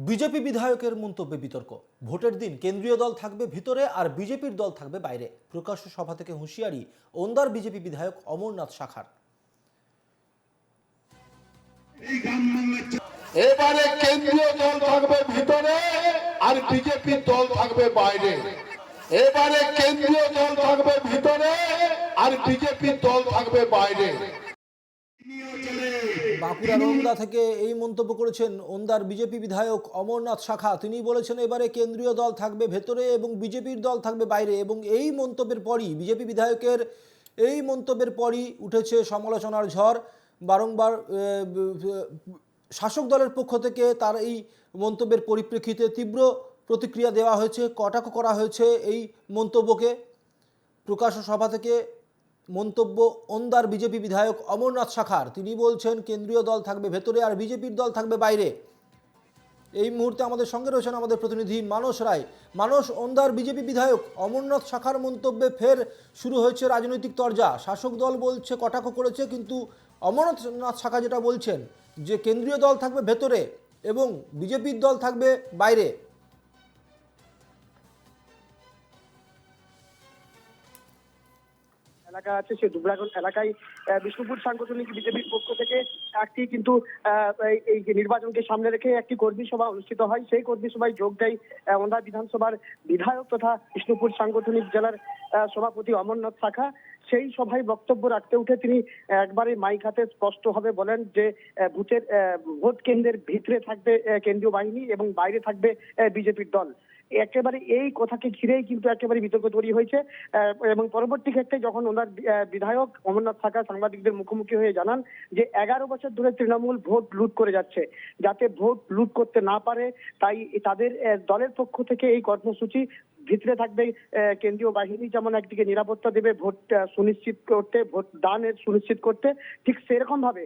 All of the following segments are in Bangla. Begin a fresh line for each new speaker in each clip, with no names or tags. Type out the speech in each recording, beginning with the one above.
বিজেপি বিধায়কের মন্তব্যে বিতর্ক। ভোটের দিন কেন্দ্রীয় দল থাকবে ভিতরে আর বিজেপির দল থাকবে বাইরে। প্রকাশ্য সভা থেকে হুঁশিয়ারি ওন্দার বিজেপি বিধায়ক অমরনাথ শাখার।
এবারে কেন্দ্রীয় দল থাকবে ভিতরে আর বিজেপি দল থাকবে বাইরে। এবারে কেন্দ্রীয় দল থাকবে ভিতরে আর বিজেপি দল থাকবে বাইরে।
বাঁকুড়ার ওন্দা থেকে এই মন্তব্য করেছেন ওন্দার বিজেপি বিধায়ক অমরনাথ শাখা। তিনি বলেছেন এবারে কেন্দ্রীয় দল থাকবে ভেতরে এবং বিজেপির দল থাকবে বাইরে। এবং এই মন্তব্যের পরই বিজেপি বিধায়কের এই মন্তব্যের পরই উঠেছে সমালোচনার ঝড়। বারংবার শাসক দলের পক্ষ থেকে তার এই মন্তব্যের পরিপ্রেক্ষিতে তীব্র প্রতিক্রিয়া দেওয়া হয়েছে, কটাক্ষ করা হয়েছে এই মন্তব্যকে। প্রকাশ্য সভা থেকে মন্তব্য ওন্দার বিজেপি বিধায়ক অমরনাথ শাখার। তিনি বলছেন কেন্দ্রীয় দল থাকবে ভেতরে আর বিজেপির দল থাকবে বাইরে। এই মুহূর্তে আমাদের সঙ্গে রয়েছেন আমাদের প্রতিনিধি মানস রায়। মানস, ওন্দার বিজেপি বিধায়ক অমরনাথ শাখার মন্তব্যে ফের শুরু হয়েছে রাজনৈতিক তরজা। শাসক দল বলছে কটাক্ষ করেছে, কিন্তু অমরনাথ শাখা যেটা বলছেন যে কেন্দ্রীয় দল থাকবে ভেতরে এবং বিজেপির দল থাকবে বাইরে।
এলাকা আছে সেই দুবরাগঞ্জ এলাকায় বিষ্ণুপুর সাংগঠনিক বিজেপির পক্ষ থেকে একটি কিন্তু এই যে নির্বাচনকে সামনে রেখে একটি কর্মী সভা অনুষ্ঠিত হয়। সেই কর্মী সভায় যোগ দেয় ওন্দা বিধানসভার বিধায়ক তথা বিষ্ণুপুর সাংগঠনিক জেলার সভাপতি অমরনাথ শাখা। সেই সভায় বক্তব্য রাখতে উঠে তিনি একবারে মাইক হাতে স্পষ্টভাবে বলেন যে ভোট কেন্দ্রের ভিতরে থাকবে কেন্দ্রীয় বাহিনী এবং বাইরে থাকবে বিজেপির দল। একেবারে এই কথাকে ঘিরেই কিন্তু একেবারে বিতর্ক তৈরি হয়েছে এবং পরবর্তী ক্ষেত্রে যখন ওনার বিধায়ক অমরনাথ শাখা সাংবাদিকদের মুখোমুখি হয়ে জানান যে 11 বছর ধরে তৃণমূল ভোট লুট করে যাচ্ছে, যাতে ভোট লুট করতে না পারে তাই তাদের দলের পক্ষ থেকে এই কর্মসূচি। ভিতরে থাকবে কেন্দ্রীয় বাহিনী, যেমন একদিকে নিরাপত্তা দেবে ভোট সুনিশ্চিত করতে, ভোট দানের সুনিশ্চিত করতে, ঠিক সেরকম ভাবে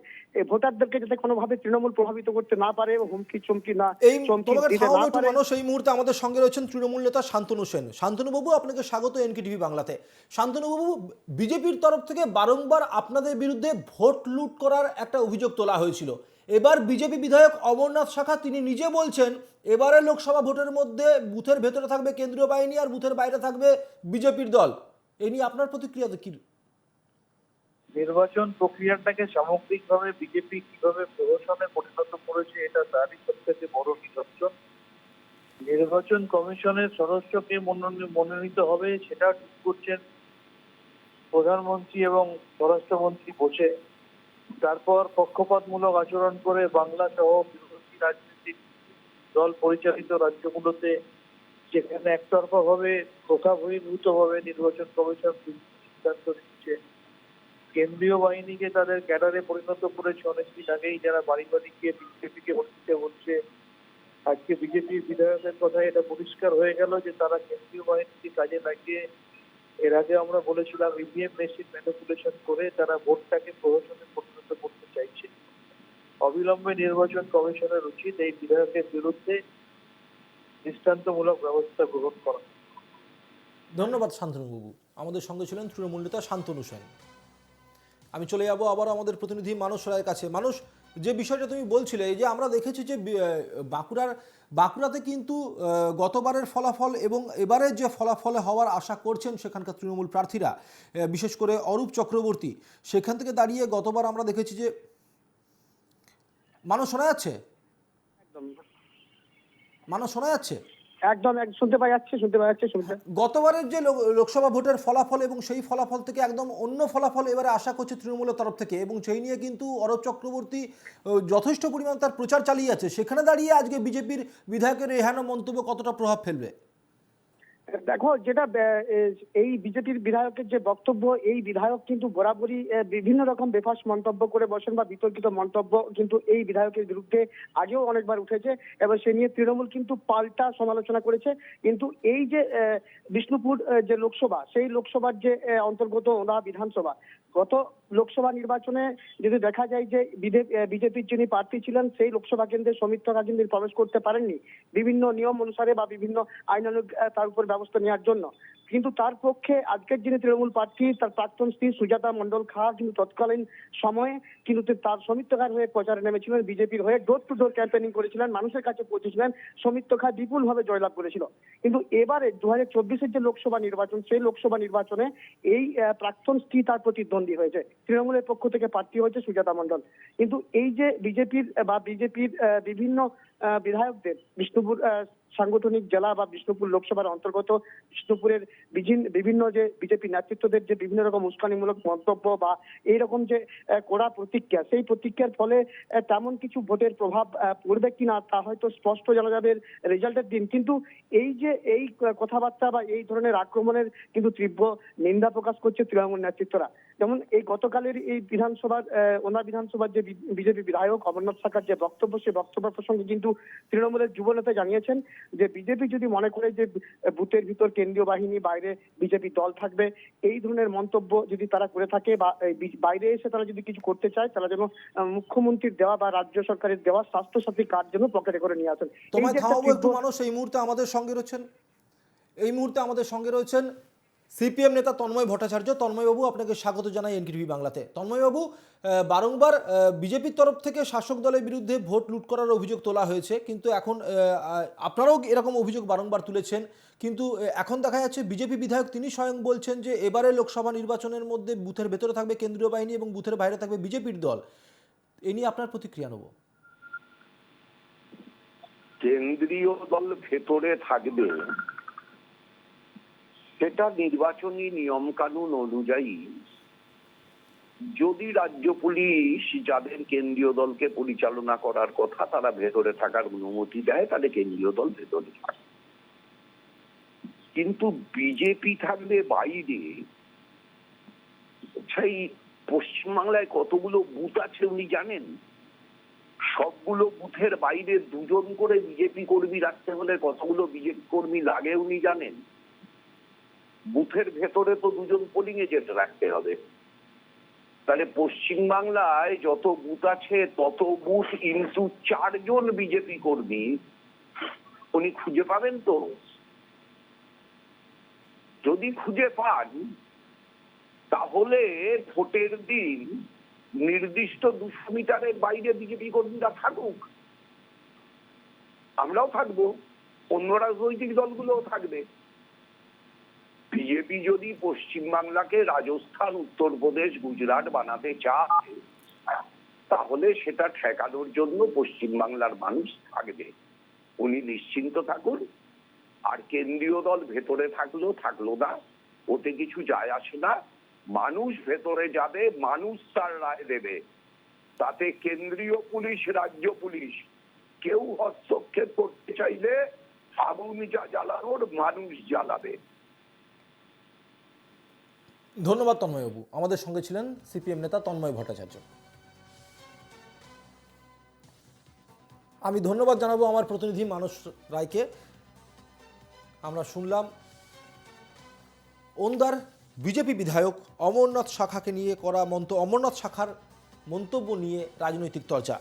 ভোটারদেরকে যাতে কোনোভাবে তৃণমূল প্রভাবিত করতে না পারে, হুমকি চমকি না
এই
দিতে না পারে।
মানুষ এই মুহূর্তে আমাদের সঙ্গে রয়েছেন তৃণমূল নেতা শান্তনু সেন। শান্তনু বাবু, আপনাকে স্বাগত এনকেটিভি বাংলাতে। শান্তনু বাবু, বিজেপির তরফ থেকে বারংবার আপনাদের বিরুদ্ধে ভোট লুট করার একটা অভিযোগ তোলা হয়েছিল। এবার বিজেপি বিধায়ক অমরনাথ শাখা তিনি নিজে বলছেন এবারে লোকসভা ভোটের মধ্যে বুথের ভেতরে থাকবে কেন্দ্রীয় বাহিনী আর বুথের বাইরে থাকবে বিজেপির দল। এই নিয়ে আপনার প্রতিক্রিয়া কি?
নির্বাচন প্রক্রিয়াটাকে সামগ্রিকভাবে বিজেপি কিভাবে প্রহসনে পরিণত করেছে এটা তারই সবথেকে বড় নিদর্শন। নির্বাচন কমিশনের সদস্যকে মনোনীত হবে সেটা ঠিক করছেন প্রধানমন্ত্রী এবং স্বরাষ্ট্রমন্ত্রী বসে। তারপর পক্ষপাতমূলক আচরণ করে বাংলা সহ বিরোধী রাজনৈতিক দল পরিচালিত রাজ্যগুলোতে যেখানে একতরফাভাবে প্রথা বহির্ভূতভাবে নির্বাচন কমিশন সিদ্ধান্ত নিচ্ছে, কেন্দ্রীয় বাহিনীকে তাদের ক্যাডারে পরিণত করেছে অনেকদিন আগেই, যারা বাড়ি বাড়ি গিয়ে বিজেপিকে ভোট দিতে বলছে। আজকে বিজেপির বিধায়কের কথায় এটা পরিষ্কার হয়ে গেল যে তারা কেন্দ্রীয় বাহিনীকে কাজে লাগিয়ে, এর আগে আমরা বলেছিলাম ইভিএম মেশিন ম্যানিপুলেশন করে তারা ভোটটাকে প্রহসনে পরিণত করতে চাইছে। অবিলম্বে নির্বাচন কমিশনের উচিত এই বিধায়কের বিরুদ্ধে দৃষ্টান্তমূলক ব্যবস্থা গ্রহণ করা।
ধন্যবাদ শান্তনু বাবু। আমাদের সঙ্গে ছিলেন তৃণমূল নেতা শান্তনু সেন। আমি চলে যাবো আবার আমাদের প্রতিনিধি মানস রায়ের কাছে। মানুষ, যে বিষয়টা তুমি বলছিলে, এই যে আমরা দেখেছি যে বাঁকুড়াতে কিন্তু গতবারের ফলাফল এবং এবারের যে ফলাফলে হওয়ার আশা করছেন সেখানকার তৃণমূল প্রার্থীরা, বিশেষ করে অরূপ চক্রবর্তী, সেখান থেকে দাঁড়িয়ে গতবার আমরা দেখেছি যে মানুষ শোনা যাচ্ছে, মানুষ শোনা যাচ্ছে
একদম শুনতে পাওয়া যাচ্ছে।
গতবারের যে লোকসভা ভোটের ফলাফল এবং সেই ফলাফল থেকে একদম অন্য ফলাফল এবারে আশা করছে তৃণমূলের তরফ থেকে, এবং সেই নিয়ে কিন্তু অরূপ চক্রবর্তী যথেষ্ট পরিমাণ তার প্রচার চালিয়ে যাচ্ছে। সেখানে দাঁড়িয়ে আজকে বিজেপির বিধায়কের এহেন মন্তব্য কতটা প্রভাব ফেলবে?
দেখো, যেটা এই বিজেপির বিধায়কের যে বক্তব্য, এই বিধায়ক কিন্তু বরাবরই বিভিন্ন রকম বেফাস মন্তব্য করে বসেন বা বিতর্কিত মন্তব্য কিন্তু এই বিধায়কের বিরুদ্ধে আগেও অনেকবার উঠেছে এবং সে নিয়ে তৃণমূল কিন্তু পাল্টা সমালোচনা করেছে। কিন্তু এই যে বিষ্ণুপুর যে লোকসভা, সেই লোকসভার যে অন্তর্গত ওন্দা বিধানসভা, গত লোকসভা নির্বাচনে যদি দেখা যায় যে বিজেপির যিনি প্রার্থী ছিলেন সেই লোকসভা কেন্দ্রে সৌমিত্র খাঁ কিন্তু প্রবেশ করতে পারেননি বিভিন্ন নিয়ম অনুসারে বা বিভিন্ন আইনানুগ তার উপর ব্যবস্থা নেওয়ার জন্য। কিন্তু তার পক্ষে আজকের যিনি তৃণমূল প্রার্থী তার প্রাক্তন স্ত্রী সুজাতা মণ্ডল খাঁ কিন্তু তৎকালীন সময়ে কিন্তু তার সৌমিত্র খাঁর হয়ে প্রচারে নেমেছিলেন, বিজেপির হয়ে ডোর টু ডোর ক্যাম্পেনিং করেছিলেন, মানুষের কাছে পৌঁছেছিলেন। সৌমিত্র খাঁ বিপুলভাবে জয়লাভ করেছিল। কিন্তু এবারে 2024-এর যে লোকসভা নির্বাচন সেই লোকসভা নির্বাচনে এই প্রাক্তন স্ত্রী তার প্রতিদ্বন্দ্বী হয়েছে, তৃণমূলের পক্ষ থেকে প্রার্থী হয়েছে সুজাতা মণ্ডল। কিন্তু এই যে বিজেপির বিভিন্ন বিধায়কদের বিষ্ণুপুর সাংগঠনিক জেলা বা বিষ্ণুপুর লোকসভার অন্তর্গত বিষ্ণুপুরের বিভিন্ন যে বিজেপি নেতৃত্বদের যে বিভিন্ন রকম উস্কানিমূলক মন্তব্য বা এইরকম যে কড়া প্রতিক্রিয়া, সেই প্রতিক্রিয়ার ফলে তেমন কিছু ভোটের প্রভাব পড়বে কিনা তা হয়তো স্পষ্ট জানা যাবে রেজাল্টের দিন। কিন্তু এই কথাবার্তা বা এই ধরনের আক্রমণের কিন্তু তীব্র নিন্দা প্রকাশ করছে তৃণমূল নেতৃত্বরা। যেমন এই গতকালের এই ওনার বিধানসভার যে বিজেপি বিধায়ক অমরনাথ শাখার যে বক্তব্য, সেই বক্তব্য প্রসঙ্গে কিন্তু তৃণমূলের যুব নেতা জানিয়েছেন যে বিজেপি যদি মনে করে যে বুথের ভিতর কেন্দ্রীয় বাহিনী, বাইরে বিজেপি দল থাকবে, এই ধরনের মন্তব্য যদি তারা করে থাকে বা বাইরে এসে তারা যদি কিছু করতে চায়, তারা যেন মুখ্যমন্ত্রীর দেওয়া বা রাজ্য সরকারের দেওয়া স্বাস্থ্যসাথী কার্ড যেন পকেটে করে নিয়ে আসেন।
তোমায় থামাবো একটু মানুষ। এই মুহূর্তে আমাদের সঙ্গে রয়েছেন সিপিএম নেতা তন্ময় ভট্টাচার্য। তন্ময়বাবু, আপনাকে স্বাগত জানাই এনটিভি বাংলাতে। তন্ময়বাবু, বারংবার বিজেপির তরফ থেকে শাসক দলের বিরুদ্ধে ভোট লুট করার অভিযোগ তোলা হয়েছে, কিন্তু এখন আপনারাও এরকম অভিযোগ বারংবার তুলেছেন, কিন্তু এখন দেখা যাচ্ছে বিজেপি বিধায়ক তিনি স্বয়ং বলছেন যে এবারে লোকসভা নির্বাচনের মধ্যে বুথের ভেতরে থাকবে কেন্দ্রীয় বাহিনী এবং বুথের বাইরে থাকবে বিজেপির দল। এ নিয়ে আপনার প্রতিক্রিয়া নেব।
কেন্দ্রীয় দল ভেতরে থাকবে সেটা নির্বাচনী নিয়ম কানুন অনুযায়ী যদি রাজ্য পুলিশ যাদের কেন্দ্রীয় দলকে পরিচালনা করার কথা তারা ভেতরে থাকার অনুমতি দেয়, তাহলে কেন্দ্রীয় দল ভেতরে থাকে। কিন্তু বিজেপি থাকবে বাইরে। সেই পশ্চিমবাংলায় কতগুলো বুথ আছে উনি জানেন? সবগুলো বুথের বাইরে দুজন করে বিজেপি কর্মী রাখতে হলে কতগুলো বিজেপি কর্মী লাগে উনি জানেন? বুথের ভেতরে তো দুজন পোলিং এজেন্ট রাখতে হবে। তাহলে পশ্চিমবাংলায় যত বুথ আছে তত বুথ ইনটু 4 জন বিজেপি কর্মী উনি খুঁজে পাবেন তো? যদি খুঁজে পান তাহলে ভোটের দিন নির্দিষ্ট 200 মিটারের বাইরে বিজেপি কর্মীরা থাকুক, আমরাও থাকবো, অন্য রাজনৈতিক দলগুলোও থাকবে। বিজেপি যদি পশ্চিমবাংলাকে রাজস্থান, উত্তরপ্রদেশ, গুজরাট বানাতে চায় তাহলে সেটা ঠেকানোর জন্য পশ্চিমবাংলার মানুষ থাকবে, উনি নিশ্চিন্ত থাকুন। আর কেন্দ্রীয় দল ভেতরে থাকলো না, ওতে কিছু যায় আসে না। মানুষ ভেতরে যাবে, মানুষ তার রায় দেবে। তাতে কেন্দ্রীয় পুলিশ, রাজ্য পুলিশ কেউ হস্তক্ষেপ করতে চাইলে আগুন যা জ্বালানোর মানুষ জ্বালাবে।
ধন্যবাদ তন্ময়বাবু। আমাদের সঙ্গে ছিলেন সিপিএম নেতা তন্ময় ভট্টাচার্য। আমি ধন্যবাদ জানাবো আমার প্রতিনিধি মানস রায়কে। আমরা শুনলাম ওন্দার বিজেপি বিধায়ক অমরনাথ শাখাকে নিয়ে করা অমরনাথ শাখার মন্তব্য নিয়ে রাজনৈতিক চর্চা।